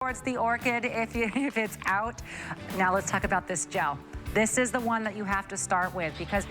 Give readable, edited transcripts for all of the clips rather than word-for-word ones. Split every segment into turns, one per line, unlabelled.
Towards the Orchid if it's out. Now let's talk about this gel. This is the one that you have to start with because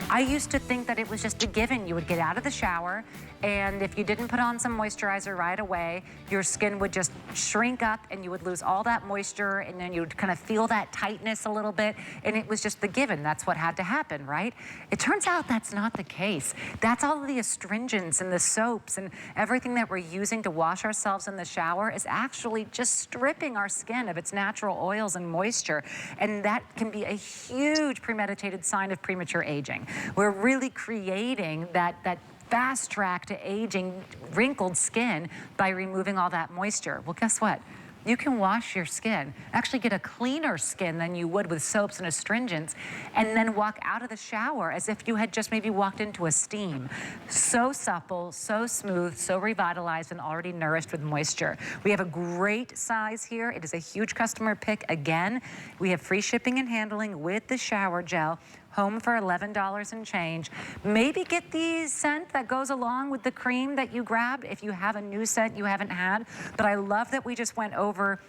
I used to think that it was just a given. You would get out of the shower and if you didn't put on some moisturizer right away, your skin would just shrink up and you would lose all that moisture and then you would kind of feel that tightness a little bit and it was just the given. That's what had to happen, right? It turns out that's not the case. That's all of the astringents and the soaps and everything that we're using to wash ourselves in the shower is actually just stripping our skin of its natural oils and moisture. And that can be a huge premeditated sign of premature aging. We're really creating that fast track to aging wrinkled skin by removing all that moisture. Well, guess what? You can wash your skin, actually get a cleaner skin than you would with soaps and astringents, and then walk out of the shower as if you had just maybe walked into a steam. So supple, so smooth, so revitalized and already nourished with moisture. We have a great size here. It is a huge customer pick again. We have free shipping and handling with the shower gel. Home for $11 and change. Maybe get the scent that goes along with the cream that you grabbed if you have a new scent you haven't had. But I love that we just went over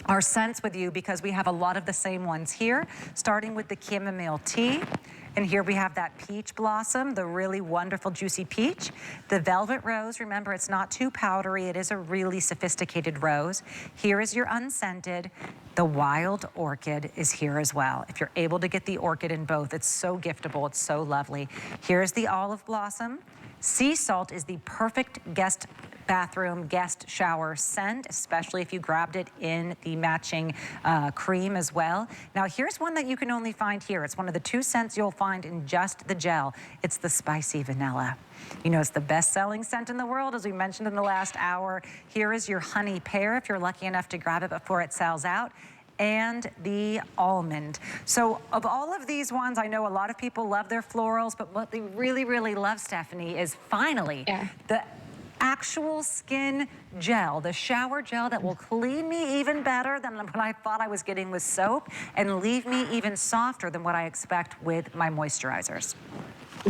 our scents with you because we have a lot of the same ones here, starting with the chamomile tea. And here we have that peach blossom, the really wonderful juicy peach. The velvet rose, remember it's not too powdery, it is a really sophisticated rose. Here is your unscented. The wild orchid is here as well. If you're able to get the orchid in both, it's so giftable, it's so lovely. Here's the olive blossom. Sea salt is the perfect guest bathroom, guest shower scent, especially if you grabbed it in the matching cream as well. Now here's one that you can only find here. It's one of the 2 scents you'll find in just the gel. It's the spicy vanilla. You know, it's the best-selling scent in the world, as we mentioned in the last hour. Here is your honey pear, if you're lucky enough to grab it before it sells out. And the almond. So of all of these ones, I know a lot of people love their florals, but what they really, really love, Stephanie, is finally the actual skin gel, the shower gel that will clean me even better than what I thought I was getting with soap and leave me even softer than what I expect with my moisturizers.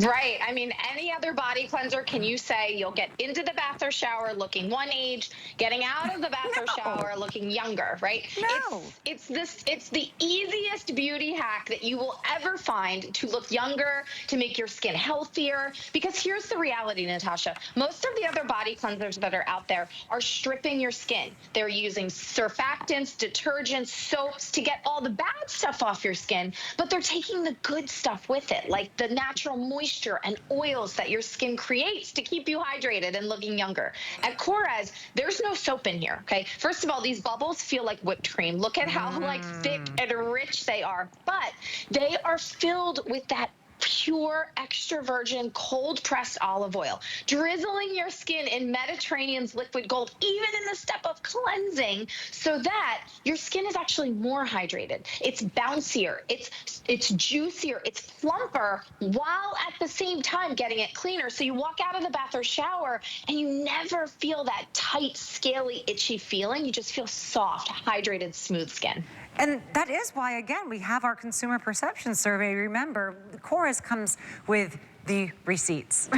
Right. I mean, any other body cleanser, can you say you'll get into the bath or shower looking one age, getting out of the bath or shower looking younger, right?
No.
It's the easiest beauty hack that you will ever find to look younger, to make your skin healthier. Because here's the reality, Natasha. Most of the other body cleansers that are out there are stripping your skin. They're using surfactants, detergents, soaps to get all the bad stuff off your skin, but they're taking the good stuff with it, like the natural moisture and oils that your skin creates to keep you hydrated and looking younger. At Korres, there's no soap in here, okay? First of all, these bubbles feel like whipped cream. Look at how like thick and rich they are, but they are filled with that pure extra virgin cold pressed olive oil, drizzling your skin in Mediterranean's liquid gold, even in the step of cleansing, so that your skin is actually more hydrated. It's bouncier, it's juicier, it's plumper, while at the same time getting it cleaner. So you walk out of the bath or shower and you never feel that tight, scaly, itchy feeling. You just feel soft, hydrated, smooth skin.
And that is why, again, we have our consumer perception survey. Remember, Korres comes with the receipts.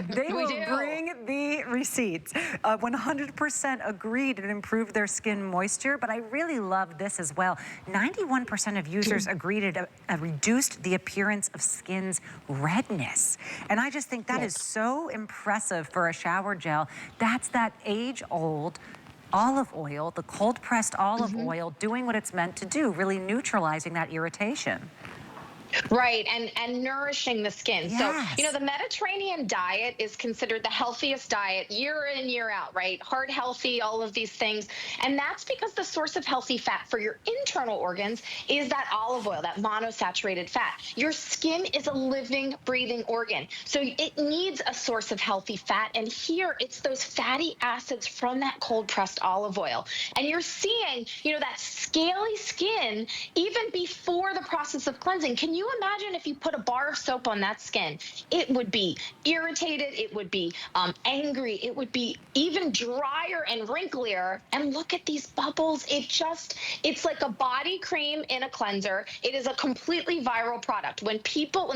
They will bring the receipts. 100% agreed it improved their skin moisture, but I really love this as well. 91% of users agreed it reduced the appearance of skin's redness. And I just think that is so impressive for a shower gel. That's that age-old olive oil, the cold pressed olive oil, doing what it's meant to do, really neutralizing that irritation.
Right, and nourishing the skin.
Yes.
So, you know, the Mediterranean diet is considered the healthiest diet year in, year out, right? Heart healthy, all of these things. And that's because the source of healthy fat for your internal organs is that olive oil, that monosaturated fat. Your skin is a living, breathing organ. So it needs a source of healthy fat. And here it's those fatty acids from that cold pressed olive oil. And you're seeing, you know, that scaly skin even before the process of cleansing. Can you you imagine if you put a bar of soap on that skin? It would be irritated, it would be angry, it would be even drier and wrinklier. And look at these bubbles. It's like a body cream in a cleanser. It is a completely viral product. When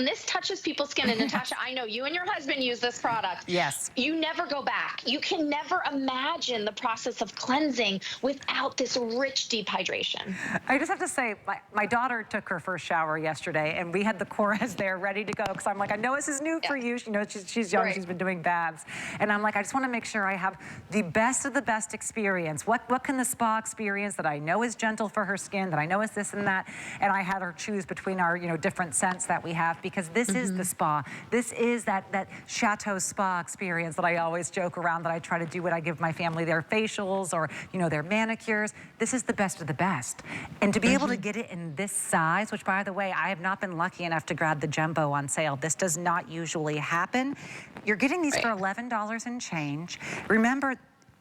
this touches people's skin, and Natasha, I know you and your husband use this product.
Yes.
You never go back. You can never imagine the process of cleansing without this rich deep hydration.
I just have to say, my daughter took her first shower yesterday, and we had the Korres there ready to go, because I'm like, I know this is new for you. You know, she's young, she's been doing baths. And I'm like, I just want to make sure I have the best of the best experience. What can the spa experience that I know is gentle for her skin, that I know is this and that? And I had her choose between our, different scents that we have, because this is the spa. This is that chateau spa experience that I always joke around, that I try to do when I give my family their facials or, their manicures. This is the best of the best. And to be able to get it in this size, which, by the way, I have not been lucky enough to grab the jumbo on sale. This does not usually happen. You're getting these for $11 and change. Remember,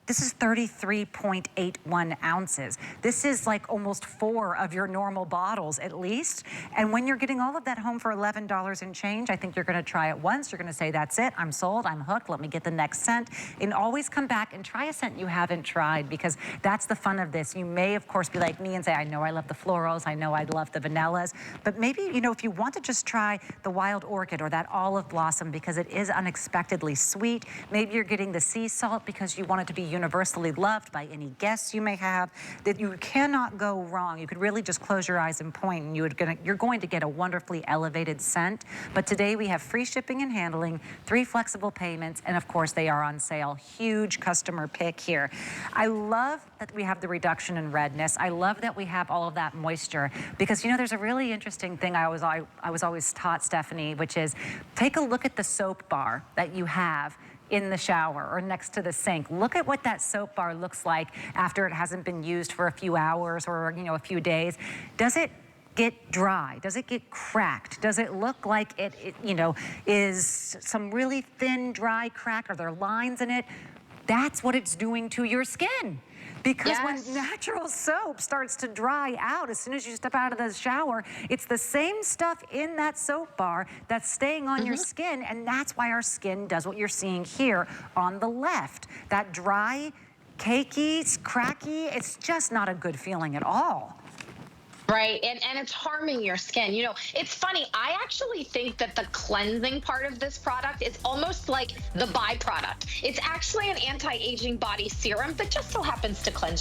this is 33.81 ounces. This is like almost 4 of your normal bottles at least. And when you're getting all of that home for $11 and change, I think you're gonna try it once. You're gonna say, that's it, I'm sold, I'm hooked, let me get the next scent. And always come back and try a scent you haven't tried, because that's the fun of this. You may, of course, be like me and say, I know I love the florals, I know I love the vanillas, but maybe, if you want to just try the wild orchid or that olive blossom because it is unexpectedly sweet, maybe you're getting the sea salt because you want it to be universally loved by any guests you may have, that you cannot go wrong. You could really just close your eyes and point, and you're going to get a wonderfully elevated scent. But today we have free shipping and handling, 3 flexible payments, and of course they are on sale. Huge customer pick here. I love that we have the reduction in redness. I love that we have all of that moisture, because there's a really interesting thing I was always taught, Stephanie, which is take a look at the soap bar that you have in the shower or next to the sink. Look at what that soap bar looks like after it hasn't been used for a few hours or a few days. Does it get dry? Does it get cracked? Does it look like it is some really thin, dry crack? Are there lines in it? That's what it's doing to your skin. Because when natural soap starts to dry out, as soon as you step out of the shower, it's the same stuff in that soap bar that's staying on your skin, and that's why our skin does what you're seeing here on the left. That dry, cakey, cracky, it's just not a good feeling at all.
Right, and it's harming your skin. It's funny, I actually think that the cleansing part of this product is almost like the byproduct. It's actually an anti-aging body serum that just so happens to cleanse